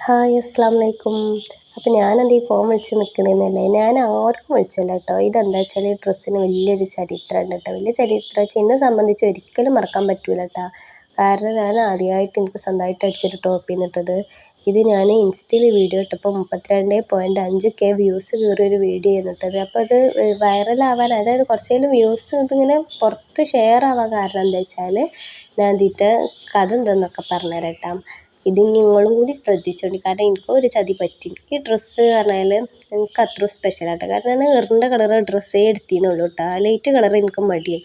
Hi അസ്സാം വലൈക്കും. അപ്പോൾ ഞാനെന്താ ഈ ഫോൺ വിളിച്ച് നിൽക്കണമെന്നല്ലേ, ഞാൻ ആർക്കും വിളിച്ചല്ല കേട്ടോ. ഇതെന്താ വെച്ചാൽ ഈ ഡ്രസ്സിന് വലിയൊരു ചരിത്രമുണ്ട് കേട്ടോ. വലിയ ചരിത്രം വെച്ചാൽ എന്നെ സംബന്ധിച്ച് ഒരിക്കലും മറക്കാൻ പറ്റൂല കേട്ടോ. കാരണം ഞാൻ ആദ്യമായിട്ട് എനിക്ക് സ്വന്തമായിട്ട് അടിച്ചൊരു ടോപ്പിൽ നിന്നിട്ടത്. ഇത് ഞാൻ ഇൻസ്റ്റയിൽ വീഡിയോ ഇട്ടപ്പോൾ 32.5K വ്യൂസ് കയറിയൊരു വീഡിയോ ചെയ്തിട്ടത്. അപ്പോൾ അത് വൈറലാവാൻ, അതായത് കുറച്ചേലും വ്യൂസ് ഇതിങ്ങനെ പുറത്ത് ഷെയർ ആവാൻ കാരണം എന്താ വെച്ചാൽ ഞാൻ ഇതിൻ്റെ കഥ എന്തെന്നൊക്കെ പറഞ്ഞുതരാം കേട്ടോ. ഇത് നിങ്ങളും കൂടി ശ്രദ്ധിച്ചോണ്ടി, കാരണം എനിക്കും ഒരു ചതി പറ്റി. ഈ ഡ്രസ്സ് പറഞ്ഞാൽ എനിക്ക് അത്ര സ്പെഷ്യലാട്ടോ. കാരണം ഞാൻ ഇറിൻ്റെ കളർ ഡ്രസ്സേ എടുത്തിന്നുള്ളൂ കേട്ടോ. ലൈറ്റ് കളർ എനിക്ക് മടിയും.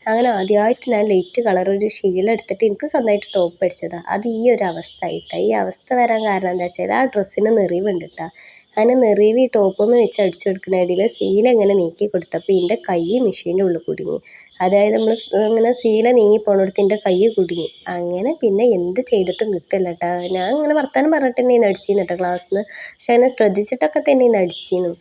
അങ്ങനെ ആദ്യമായിട്ട് ഞാൻ ലൈറ്റ് കളർ ഒരു ശീല എടുത്തിട്ട് എനിക്ക് സ്വന്തമായിട്ട് ടോപ്പ് അടിച്ചതാണ്. അത് ഈ ഒരു അവസ്ഥ ആയിട്ടാണ്. ഈ അവസ്ഥ വരാൻ കാരണം എന്താ വെച്ചാൽ ആ ഡ്രസ്സിന് നെറിവുണ്ട് കേട്ടോ. അങ്ങനെ നെറിവ് ഈ ടോപ്പുമ്മ വെച്ച് അടിച്ചു കൊടുക്കുന്ന ഇടയിൽ സീല ഇങ്ങനെ നീക്കി കൊടുത്തപ്പോൾ എൻ്റെ കൈ മെഷീൻ്റെ ഉള്ളിൽ കുടുങ്ങി. അതായത് നമ്മൾ ഇങ്ങനെ സീല നീങ്ങി പോണടുത്ത് എൻ്റെ കൈ കുടുങ്ങി. അങ്ങനെ പിന്നെ എന്ത് ചെയ്തിട്ടും കിട്ടില്ല കേട്ടോ. ഞാൻ ഇങ്ങനെ വർത്താനം പറഞ്ഞിട്ട് തന്നെയാണ് അടിച്ചിരുന്നു കേട്ടോ ക്ലാസ്സിൽ നിന്ന്. പക്ഷെ അതിനെ ശ്രദ്ധിച്ചിട്ടൊക്കെ തന്നെയാണ് അടിച്ചിരുന്നു.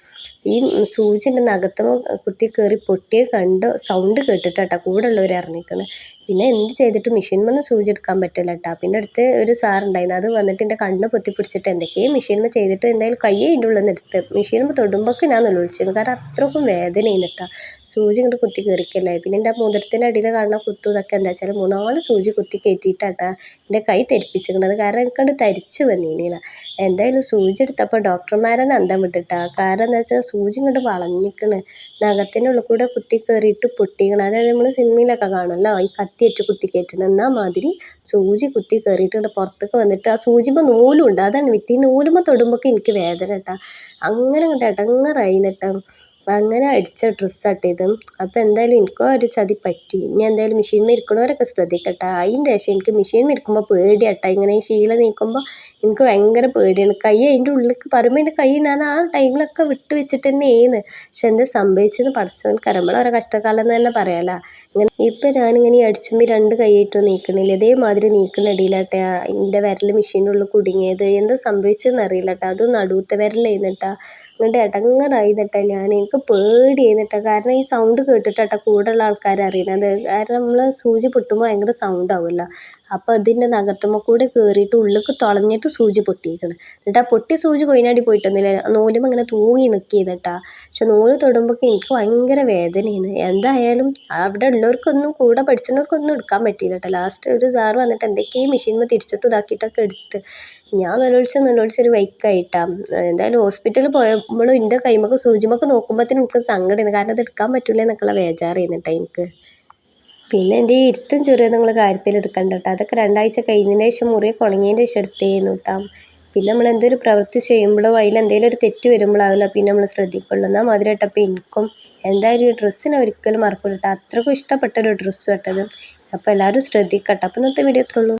ഈ സൂചിൻ്റെ നഖത്തുമ്മ കുത്തി കയറി പൊട്ടിയ കണ്ട് സൗണ്ട് കേട്ടിട്ടാട്ടോ കൂടെ ഉള്ളവർ അറിഞ്ഞിരിക്കുന്നത്. പിന്നെ എന്ത് ചെയ്തിട്ട് മെഷീൻമെന്ന് സൂചി എടുക്കാൻ പറ്റില്ല കേട്ടോ. പിന്നെ അടുത്ത് ഒരു സാറുണ്ടായിരുന്നു, അത് വന്നിട്ട് എൻ്റെ കണ്ണ് പൊത്തി പിടിച്ചിട്ട് എന്തൊക്കെയോ മെഷീൻമ ചെയ്തിട്ട് എന്തായാലും കയ്യേ ഇതിൻ്റെ ഉള്ളിൽ നിന്ന് എടുത്ത് മെഷീൻമ തൊടുമ്പോഴൊക്കെ ഞാൻ വിളിച്ചിരുന്നു. കാരണം അത്രക്കും വേദന ചെയ്യുന്നിട്ടാ. സൂചി ഇങ്ങോട്ട് കുത്തി കയറിക്കല്ലേ. പിന്നെ എൻ്റെ ആ മുതിരത്തിൻ്റെ അടിയിൽ കാണുന്ന കുത്തു ഇതൊക്കെ എന്താ വെച്ചാൽ 3-4 സൂചി കുത്തി കയറ്റിയിട്ടാട്ടാ എൻ്റെ കൈ തെരിപ്പിച്ചിരിക്കുന്നത്. കാരണം എനിക്കത് തരിച്ച് വന്നില്ല. എന്തായാലും സൂചി എടുത്തപ്പോൾ ഡോക്ടർമാരെന്നെ അന്തം വിട്ടിട്ടാ. കാരണം എന്താ വെച്ചാൽ സൂചി ഇങ്ങോട്ട് വളഞ്ഞിക്കണ്, നഖത്തിനുള്ളിൽ കൂടെ കുത്തി കയറിയിട്ട് പൊട്ടിക്കണം. അതായത് നമ്മൾ സിനിമയിലൊക്കെ കാണുമല്ലോ, ഈ കത്തിയേറ്റ് കുത്തി കയറ്റണം, എന്നാൽ മാതിരി സൂചി കുത്തി കയറിയിട്ട് ഇവിടെ പുറത്തേക്ക് വന്നിട്ട് ആ സൂചിമ്പോൾ നൂലുണ്ട്. അതാണ് വിറ്റ്. ഈ നൂലുമ്പോൾ തൊടുമ്പോഴൊക്കെ എനിക്ക് വേദന കേട്ടോ. അങ്ങനെ ഇങ്ങോട്ട് ഇടങ്ങറായി കേട്ടോ. അങ്ങനെ അടിച്ച ഡ്രസ്സാട്ടോ ഇത്. അപ്പോൾ എന്തായാലും എനിക്കോ ഒരു ചതി പറ്റി. ഇനി എന്തായാലും മെഷീൻമേൽ ഇരിക്കണവരൊക്കെ ശ്രദ്ധിക്കട്ടെ. അതിൻ്റെ ശേഷം എനിക്ക് മെഷീൻമേൽ ഇരിക്കുമ്പോൾ പേടിയാട്ടോ. ഇങ്ങനെ ഈ ശീല നീക്കുമ്പോൾ എനിക്ക് ഭയങ്കര പേടിയാണ്. കൈ അതിൻ്റെ ഉള്ളിലേക്ക് പറയുമ്പോൾ എൻ്റെ കൈ ഞാൻ ആ ടൈമിലൊക്കെ വിട്ട് വെച്ചിട്ട് തന്നെ ചെയ്യുന്നു. പക്ഷെ എന്താ സംഭവിച്ചെന്ന് പടച്ചോൻക്കറിയാം. നമ്മളെ ഓരോ കഷ്ടകാലം എന്ന് തന്നെ പറയാമല്ലോ. ഇങ്ങനെ ഇപ്പം ഞാനിങ്ങനെ ഈ അടിച്ചുമ്പോൾ 2 കൈയായിട്ടും നീക്കണില്ല. ഇതേമാതിരി നീക്കുന്ന ഇടയിലാട്ടെ എൻ്റെ വിരൽ മെഷീൻ്റെ ഉള്ളിൽ കുടുങ്ങിയത്. എന്താ സംഭവിച്ചതെന്ന് അറിയില്ല കേട്ടോ. അതും നടുവത്തെ വിരൽ ചെയ്യുന്നിട്ടാ. അങ്ങോട്ട് ഇടങ്ങറായി കേട്ടോ. എനിക്ക് പേടി ചെയ്യുന്നിട്ടാ. കാരണം ഈ സൗണ്ട് കേട്ടിട്ടാട്ടോ കൂടുതലുള്ള ആൾക്കാർ അറിയണത്. കാരണം നമ്മൾ സൂചി പൊട്ടുമ്പോൾ ഭയങ്കര സൗണ്ട് ആവുമല്ലോ. അപ്പോൾ അതിൻ്റെ നഖത്തുമ്മ കൂടെ കയറിയിട്ട് ഉള്ളിലേക്ക് തുളഞ്ഞിട്ട് സൂചി പൊട്ടിയിരിക്കണം. എന്നിട്ട് ആ പൊട്ടിയ സൂചി കൊയിനാടി പോയിട്ടൊന്നുമില്ല, നൂലുമ്പോൾ ഇങ്ങനെ തൂങ്ങി നിൽക്കിയതാട്ടാ. പക്ഷെ നൂല് തൊടുമ്പോൾ എനിക്ക് ഭയങ്കര വേദനയാണ്. എന്തായാലും അവിടെ ഉള്ളവർക്കൊന്നും, കൂടെ പഠിച്ചവർക്കൊന്നും എടുക്കാൻ പറ്റിയില്ല കേട്ടോ. ലാസ്റ്റ് ഒരു സാറ് വന്നിട്ട് എന്തൊക്കെയും മെഷീനിൽ തിരിച്ചിട്ട് ഇതാക്കിയിട്ടൊക്കെ എടുത്ത്. ഞാൻ നെലോളിച്ചൊരു വൈക്കായിട്ടാണ്. എന്തായാലും ഹോസ്പിറ്റലിൽ പോയപ്പോഴും എൻ്റെ കൈമൊക്കെ സൂചിമൊക്കെ നോക്കുമ്പോഴത്തേനും എനിക്ക് സങ്കടമായിരുന്നു. കാരണം അത് എടുക്കാൻ പറ്റില്ല എന്നൊക്കെയുള്ള ബേജാറായിരുന്നു എനിക്ക്. പിന്നെ എൻ്റെ ഈ ഇരുത്തും ചുരിയുന്നുള്ള കാര്യത്തിൽ എടുക്കണ്ട കേട്ടോ. അതൊക്കെ 2 ആഴ്ച കഴിഞ്ഞതിന് ശേഷം മുറിയൊക്കെ ഉണങ്ങിയതിന് ശേഷം എടുത്തേന്നു കേട്ടോ. പിന്നെ നമ്മൾ എന്തൊരു പ്രവൃത്തി ചെയ്യുമ്പോഴോ അതിൽ എന്തെങ്കിലും ഒരു തെറ്റ് വരുമ്പോഴാവില്ല പിന്നെ നമ്മൾ ശ്രദ്ധിക്കുള്ളൂ. എന്നാൽ മധുരമായിട്ടപ്പോൾ എനിക്കും എന്തായാലും ഈ ഡ്രസ്സിനെ ഒരിക്കലും മറക്കില്ല കേട്ടോ. അത്രക്കും ഇഷ്ടപ്പെട്ടൊരു ഡ്രസ്സ് കേട്ടത്. അപ്പോൾ എല്ലാവരും ശ്രദ്ധിക്കട്ടെ. അപ്പോൾ ഇന്നത്തെ വീഡിയോ ഇത്രയുള്ളൂ.